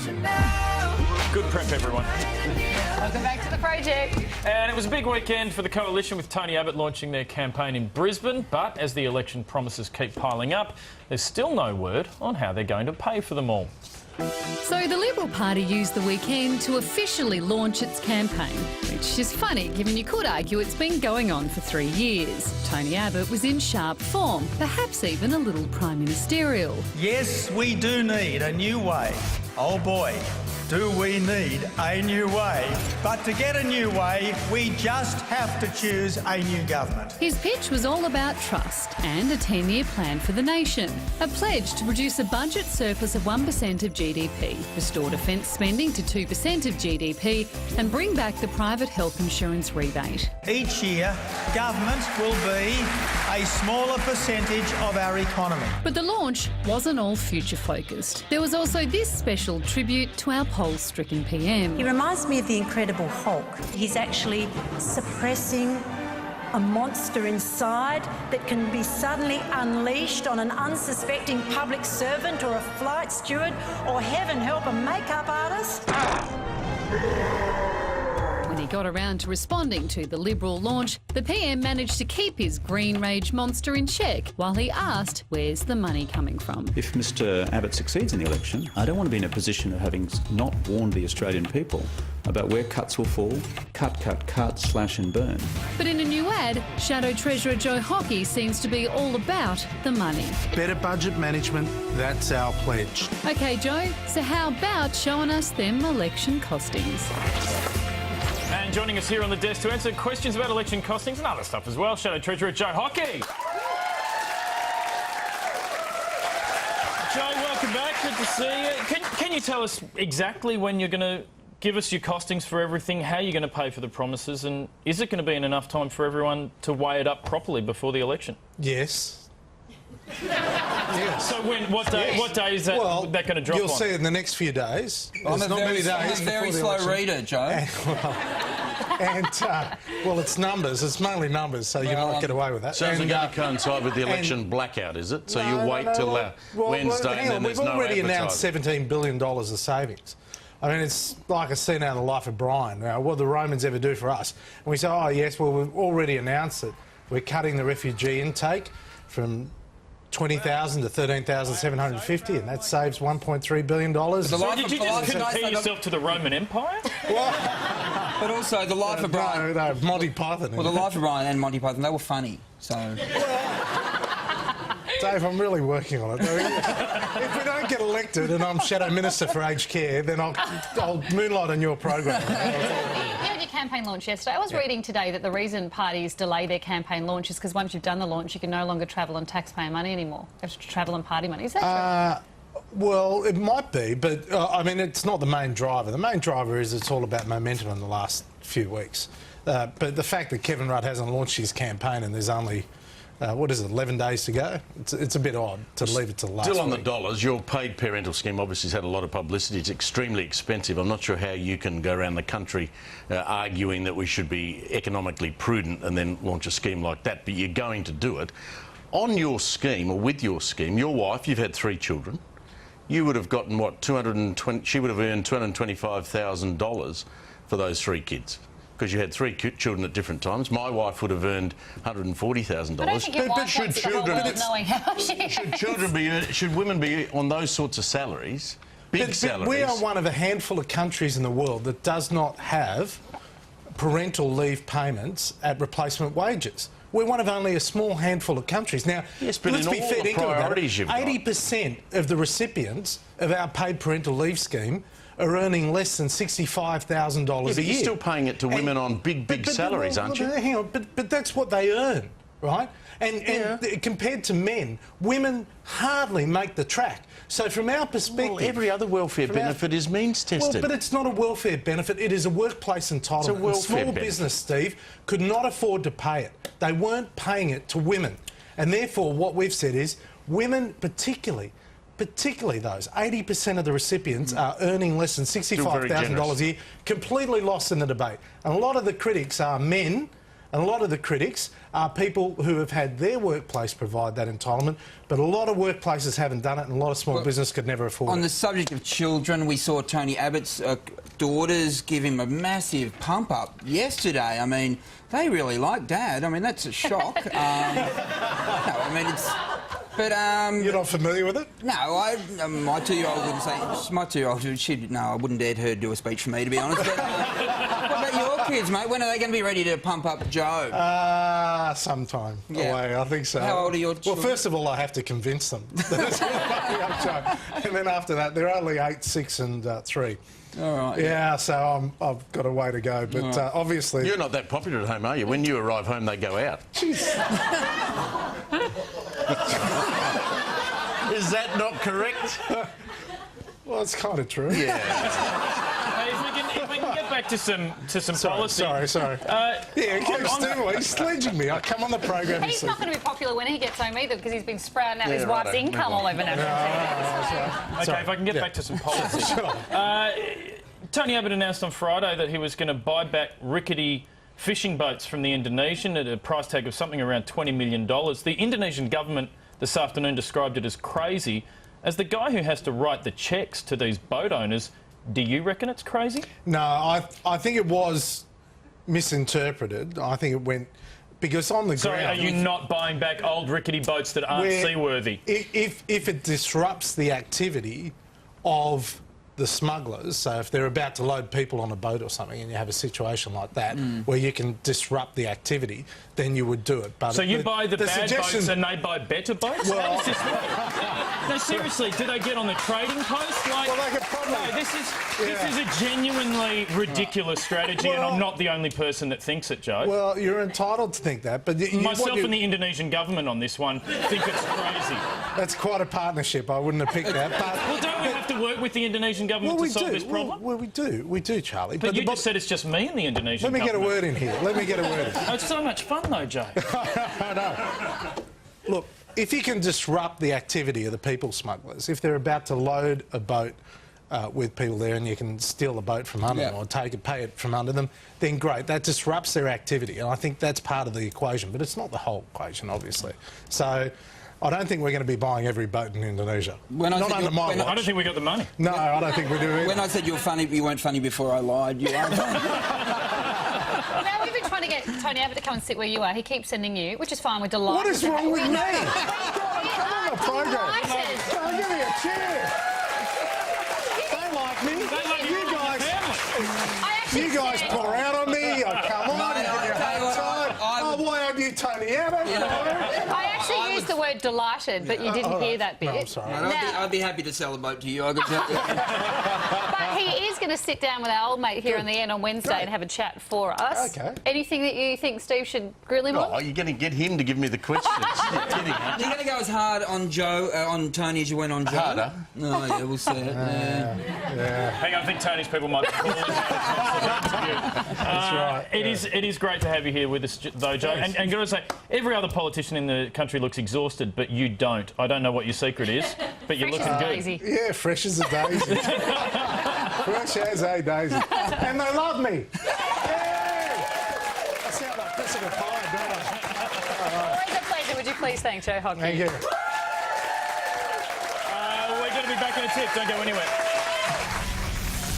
Good prep, everyone. Welcome back to the project. And it was a big weekend for the coalition with Tony Abbott launching their campaign in Brisbane. But as the election promises keep piling up, there's still no word on how they're going to pay for them all. So the Liberal Party used the weekend to officially launch its campaign, which is funny given you could argue it's been going on for 3 years. Tony Abbott was in sharp form, perhaps even a little prime ministerial. Yes, we do need a new way. Oh boy, do we need a new way. But to get a new way, we just have to choose a new government. His pitch was all about trust and a 10-year plan for the nation. A pledge to produce a budget surplus of 1% of GDP, restore defence spending to 2% of GDP and bring back the private health insurance rebate. Each year, government will be a smaller percentage of our economy. But the launch wasn't all future-focused. There was also this special tribute to our poll-stricken PM. He reminds me of the Incredible Hulk. He's actually suppressing a monster inside that can be suddenly unleashed on an unsuspecting public servant or a flight steward or, heaven help, a makeup artist. When he got around to responding to the Liberal launch, the PM managed to keep his green rage monster in check while he asked where's the money coming from. If Mr Abbott succeeds in the election, I don't want to be in a position of having not warned the Australian people about where cuts will fall. Cut, slash and burn. But in a new ad, Shadow Treasurer Joe Hockey seems to be all about the money. Better budget management, that's our pledge. OK, Joe, so how about showing us them election costings? And joining us here on the desk to answer questions about election costings and other stuff as well, Shadow Treasurer Joe Hockey. Joe, welcome back. Good to see you. Can you tell us exactly when you're going to give us your costings for everything, how you're going to pay for the promises, and is it going to be in enough time for everyone to weigh it up properly before the election? Yes. Yes. So what day is that, that going to drop you'll on? see it in the next few days. I'm There's not many days. I'm a very slow reader, Joe. Well, it's numbers. It's mainly numbers, so you might get away with that. So it's going to coincide with the election blackout, is it? So you wait till Wednesday and then there's no We've already announced advertising. $17 billion of savings. I mean, it's like a scene out of the life of Brian. Now, what do the Romans ever do for us? And we say, oh, yes, well, we've already announced it. We're cutting the refugee intake from 20,000 to 13,750, and that saves $1.3 billion. So did you just compare yourself to the Roman Empire? But also, the life of Brian... No, Monty Python. Well, the life of Brian and Monty Python, they were funny, so... Dave, I'm really working on it. If we don't get elected and I'm Shadow Minister for Aged Care, then I'll moonlight on your program. You had your campaign launch yesterday. I was reading today that the reason parties delay their campaign launch is because once you've done the launch, you can no longer travel on taxpayer money anymore. You have to travel on party money. Is that true? Well, it might be, but, I mean, it's not the main driver. The main driver is it's all about momentum in the last few weeks. But the fact that Kevin Rudd hasn't launched his campaign and there's only... 11 days to go? It's a bit odd to leave it to last Still on week. the dollars, your paid parental scheme obviously has had a lot of publicity. It's extremely expensive. I'm not sure how you can go around the country arguing that we should be economically prudent and then launch a scheme like that, but you're going to do it. On your scheme, or with your scheme, your wife, you've had 3 children, you would have gotten, what, she would have earned $225,000 for those 3 kids. Because you had 3 children at different times. My wife would have earned $140,000. I don't think your wife wants the whole world knowing how she... Should women be on those sorts of salaries, big salaries? We are one of a handful of countries in the world that does not have parental leave payments at replacement wages. We're one of only a small handful of countries. Now, yes, but let's in be all fair, the think about priorities you've got. 80% of the recipients of our paid parental leave scheme are earning less than $65,000 a year. You're still paying it to women on big salaries, aren't you? Hang on, but that's what they earn, right? And compared to men, women hardly make the track. So from our perspective... Well, every other welfare benefit is means-tested. Well, but it's not a welfare benefit, it is a workplace entitlement. It's a welfare Small benefit. business, Steve, could not afford to pay it. They weren't paying it to women. And therefore, what we've said is, women particularly those, 80% of the recipients are earning less than $65,000 a year, completely lost in the debate. And a lot of the critics are men And a lot of the critics are people who have had their workplace provide that entitlement, but a lot of workplaces haven't done it, and a lot of small business could never afford On it. the subject of children, we saw Tony Abbott's daughters give him a massive pump up yesterday. I mean, they really like Dad. I mean, that's a shock. No, I mean, it's... But, You're not familiar with it? No, my 2-year-old wouldn't say... My 2-year-old, no, I wouldn't dare her do a speech for me, to be honest. But, what about your kids, mate? When are they going to be ready to pump up Joe? Sometime Yeah. away, I think so. How old are your Well, children? first of all, I have to convince them that it's going to pump up Joe. And then after that, they're only 8, 6 and 3. All right. Yeah, so I've got a way to go. But obviously... You're not that popular at home, are you? When you arrive home, they go out. Jeez. Is that not correct? Well, it's kind of true. Yeah. Hey, if we can get back to some policy. Sorry. Yeah, he's sledging me. I come on the programme. He's not going to be popular when he gets home either because he's been sprouting out his righto. wife's income all over national TV. Okay, if I can get back to some policy. Tony Abbott announced on Friday that he was going to buy back rickety fishing boats from the Indonesian at a price tag of something around $20 million. The Indonesian government this afternoon described it as crazy. As the guy who has to write the cheques to these boat owners, do you reckon it's crazy? No, I think it was misinterpreted. I think it went... Because on the Sorry, ground... are you not buying back old rickety boats that aren't seaworthy? If it disrupts the activity of the smugglers, so if they're about to load people on a boat or something and you have a situation like that where you can disrupt the activity, then you would do it. But So you buy the bad boats and they buy better boats? Well, how does this work? No, seriously, do they get on the trading post? Like, Well, they could probably- No, this is a genuinely ridiculous strategy, and I'm not the only person that thinks it, Joe. Well, you're entitled to think that, but... Myself and the Indonesian government on this one think it's crazy. That's quite a partnership. I wouldn't have picked that. Well, don't we have to work with the Indonesian government to solve this problem? Well, we do, Charlie. But you the just said it's just me and the Indonesian Let me get a government. word in here. Let me get a word in. Oh, it's so much fun, though, Joe. No. Look, if you can disrupt the activity of the people smugglers, if they're about to load a boat with people there and you can steal the boat from under them or pay it from under them, then great. That disrupts their activity, and I think that's part of the equation, but it's not the whole equation, obviously. So I don't think we're going to be buying every boat in Indonesia. Not under my watch. I don't think we got the money. No, I don't think we do either. When I said you were funny, you weren't funny before I lied. You are funny. Now, we've been trying to get Tony Abbott to come and sit where you are. He keeps sending you, which is fine. We're delighted. What is to wrong with have- me? We know. Come on the programme. Delighted. Oh, give me a chair. They like me. They like you and your family. I actually You guys said- pour out on me. I come on. Mate, you I'll give me a tell you hard what, time. I would- Oh, why aren't you Tony Abbott? I actually used the word delighted, but you didn't hear that bit. No, I'm sorry. Mate, I'd be happy to sell a boat to you. I could tell you. But he is going to sit down with our old mate here on the end on Wednesday and have a chat for us. Okay. Anything that you think Steve should grill him Oh, on? you're going to get him to give me the questions. You're kidding, aren't you? You're going to go as hard on Joe, on Tony as you went on Joe? Harder? Oh, yeah, we'll see it. Yeah. Hang on, I think Tony's people might be calling. That's right. It is great to have you here with us, though, Joe. And got to say, every other politician in the country looks exhausted, but you don't. I don't know what your secret is, but you're Fresh looking as good. Daisy. Yeah, fresh as a daisy. Fresh as a daisy. And they love me. Yay! I sound like pissing a pie, don't I? Always a pleasure. Would you please thank Joe Hockney? Thank you. We're going to be back in a tip. Don't go anywhere.